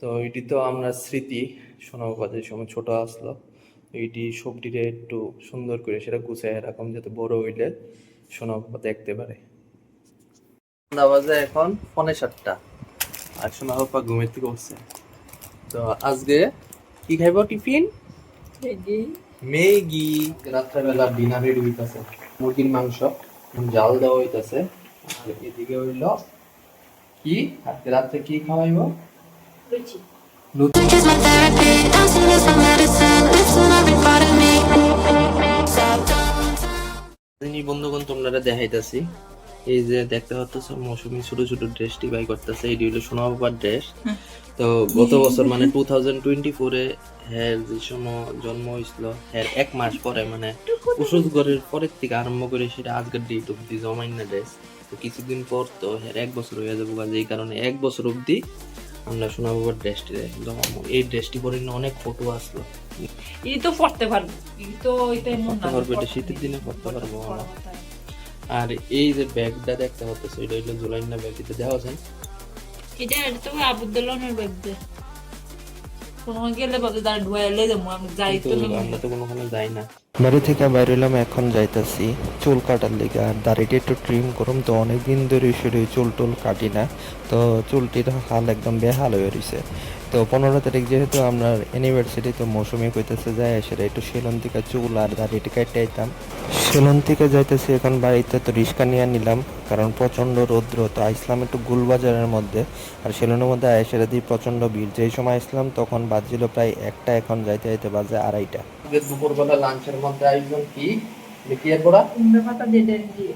তো এটি তো আমরা স্মৃতি সোনাবাদের সময় ছোট আসলো, এইটি সবজিটা একটু সুন্দর করে সেটা গুছায় এরকম যাতে বড় হইলে সোনাবাবা দেখতে পারে। সন্ধ্যা বাজে এখন 7:45 আর সোনাবাবা ঘুমের থেকে উঠছে। তো আজকে কি খাইব টিফিন? ম্যাগি। রাত্রেবেলা ডিনার রেডি হইতাছে, মুরগির মাংস জাল দেওয়া হইতাছে। আর এদিকে হইল কি আজকে রাত্রে কি খাওয়াইব? লুচি। বন্ধুগণ তোমরা দেখাইতাছি, এই যে দেখতে পাচ্ছ মৌসুমী ছোট ছোট ড্রেসটি বাই করতেছে, এটি হলো সোনা বাবার ড্রেস। তো গত বছর মানে 2024-এ হ্যার যে সময় জন্ম হয়েছিল, হ্যার 1 মাস পরে মানে উসুস ঘরের পরের থেকে আরম্ভ করে সেটা আজকের ডেট অব্দি জমাই না ড্রেস। তো কিছুদিন পর তো হ্যার 1 বছর হয়ে যাবো, এই কারণে 1 বছর অব্দি আমরা সোনা বাবার ড্রেসটি জমাবো। এই ড্রেসটি পরে অনেক ফটো আসলো। এই তো পড়তে পারবো, এই তো এটা এমন না পারবো, এটা শীতের দিনে পড়তে পারবো। আর এই যে ব্যাগটা দেখতে পাচ্ছ, এটা হলো জুলাইনা ব্যাগ, এটা দেওয়া যায়। এটা তো আবুদ্দুল্লাহর ব্যাগ দে কোন গেলে বাদে দাঁড় ঢুয়াইলে যাবো, আমি যাই তো আমরা তো কোনোখানে যাই না। বাড়ি থেকে বাইর হইলাম, এখন যাইতাছি চুল কাটার লিগে। আর দাড়িটা একটু ট্রিম করুম, তো অনেকদিন ধরে শুরু চুল টুল কাটি না, তো চুলটির হাল একদম বেহাল হয়ে রয়েছে। তো 15 তারিখ যেহেতু আমরা ইউনিভার্সিটি, তো মৌসুমি কইতেছে যায় সেটা একটু সেলুন থেকে চুল আর দাড়িটা কেটে আইতাম। সেলুন থেকে যাইতেছি এখন বাড়িতে, তো রিক্সা নিয়ে নিলাম কারণ প্রচণ্ড রৌদ্র। তো আইসলাম একটু গুলবাজারের মধ্যে, আর সেলুনের মধ্যে সেটা দিয়ে প্রচণ্ড ভিড়। যেই সময় আসলাম তখন বাজছিল প্রায় 1টা, এখন যাইতে যাইতে বাজে 2:30। দুপুরবেলা লাঞ্চের মধ্যে আয়োজন কি? লিখিয়ার বড়া, কুমড়া পাতা দিয়ে দিয়ে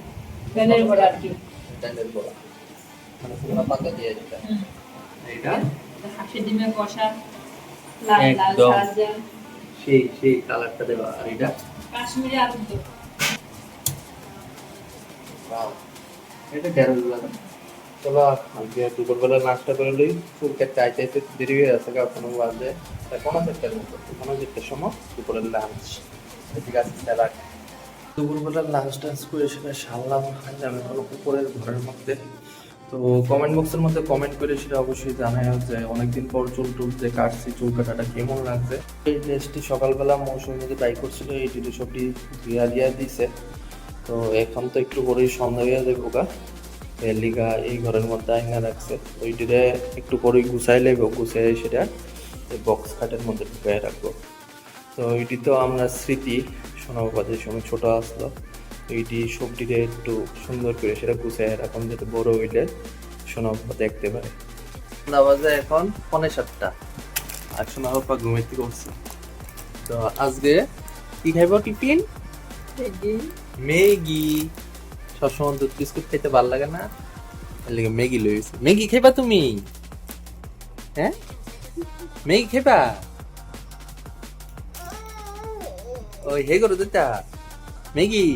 বেলের বড়া আর কি, ডালের বড়া, মানে কুমড়া পাতা দিয়ে যেটা এইটা হাঁসের ডিমের কষা, লাল লাল একদম ভাজা, সেই কালারটা দেবা। আর এটা কাশ্মীরি আলুর দম। ওয়াও, এটা ঢেঁড়স ভাজা। চলো আজকে দুপুরবেলা নাস্তা করে লই। চুল কেটে আইতে আইতে দেরি হয়ে যাচ্ছে, কোনো বাজে 15টার মতো, 15টার সময় দুপুরের লাঞ্চ। ঠিক আছে স্যালাড। দুপুরবেলা লাঞ্চ টাঞ্চ করে সেটা সারলাম, আমি এখন উপরের ঘরের মধ্যে। তো কমেন্ট বক্সের মধ্যে কমেন্ট করে সেটা অবশ্যই জানাই যে অনেকদিন পর চুল টুল যে কাটছি, চুল কাটাটা কেমন লাগছে। এই ড্রেসটি সকালবেলা মৌসুমী মধ্যে বাই করছিল, এই ডিটি সবটি দিয়া দিছে। তো এখন তো একটু পরেই সন্ধ্যা হয়ে যাবে বোকা, লিগা এই ঘরের মধ্যে আইনা রাখছে। ওইটিরে একটু পরেই গুছাই লাগবে, গুছাই সেটা এই বক্স খাটের মধ্যে ঢুকাই রাখবো। তো এইটি তো আমরা স্মৃতি সোনাবাদের সময় ছোট আসলো, এইটি সবজিটা একটু সুন্দর করে সেটা গুছাই এরকম যাতে বড় হইলে সোনাবাবা দেখতে পারে। সন্ধ্যা বাজে এখন 7:45 আর সোনাবাবা ঘুমের থেকে উঠছে। তো আজকে কি খাইব টিফিন? ম্যাগি। সবসময় দুধ বিস্কুট খেতে ভালো লাগে না, এর লাগে ম্যাগি লইছে। ম্যাগি খাইবা তুমি? হ্যাঁ, ম্যাগি খাইবা? ওই হে করো দিতা ম্যাগি,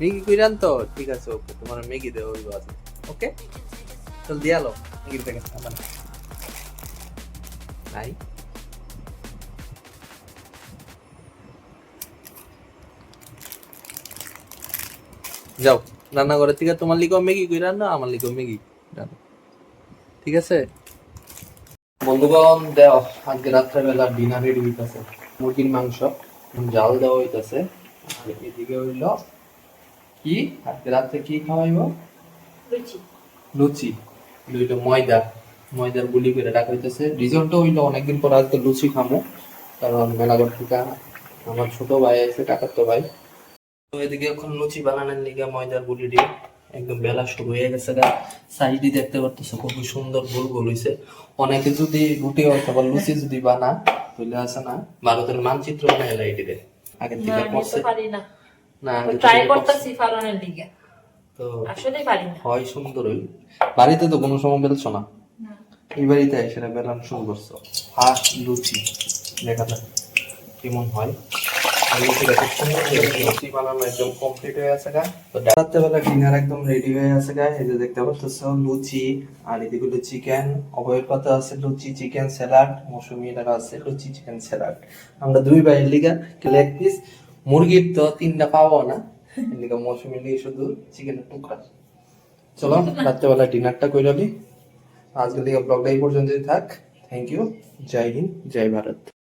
ম্যাগি কই রান তো। ঠিক আছে, ওকে, তোমার ম্যাগি দেওয়া হইব আজকে। ওকে, চল দিয়ালো ম্যাগির প্যাকেট আমার নাই। যাও রান্নাঘরের থেকে তোমার লিগেও ম্যাগি কই রান্না, আমার লিগেও ম্যাগি রান্না, ঠিক আছে? বন্ধুগণ দেও আজকে রাত্রেবেলা ডিনার রেডি হইতাছে, মুরগির মাংস জাল দেওয়া হইতাছে। আর এদিকে হইল কি আজকে রাত্রে কি খাওয়াইব? লুচি। লুচি হইল ময়দার গুলি করে রাখা হইতেছে। রিজল্টটা হইলো অনেকদিন পর আজকে লুচি খামো, কারণ মেলাঘর থেকে আমার ছোট ভাই আছে, কাকাতো ভাই। তো এদিকে এখন লুচি বানানোর লিগে ময়দার গুলি দিয়ে একদম বেলা শুরু হয়ে গেছে। সাইডে দেখতে পারতেছো খুবই সুন্দর গোল গোল হইছে। অনেকে যদি রুটি অথবা লুচি যদি বানা তাহলে আছে না ভারতের মানচিত্র বানায় লাইটিতে আগের থেকে করছে না, ট্রাই করতেছি ফারনের লিগে, তো আসলে পারি না। হয় সুন্দর হই। বাড়িতে তো কোনো সময় বেলছো না, এই বাড়িতে সেটা বেলানো শুরু করছো। ফার্স্ট লুচি দেখা যাক কেমন হয়। লুচি বানানো একদম কমপ্লিট হয়ে আছে গা। তো রাত্রেবেলা ডিনার একদম রেডি হয়ে আছে গা। এই যে দেখতে পাচ্ছ লুচি, আর এদিকে হলো চিকেন, অভয়ের পাতা আছে লুচি চিকেন স্যালাড, মৌসুমী টাকা আছে লুচি চিকেন স্যালাড। আমরা দুই ভাইয়ের লিগা লেগ পিস, মুরগির তো 3টা পাবো না, এর লিগা মৌসুমীর লিগে শুধু চিকেনের টুকরা। চলো রাত্রেবেলা ডিনারটা কইরালি। আজকের লিগে ব্লগটা এই পর্যন্তই থাক। Thank you. জয় হিন্দ, জয় ভারত।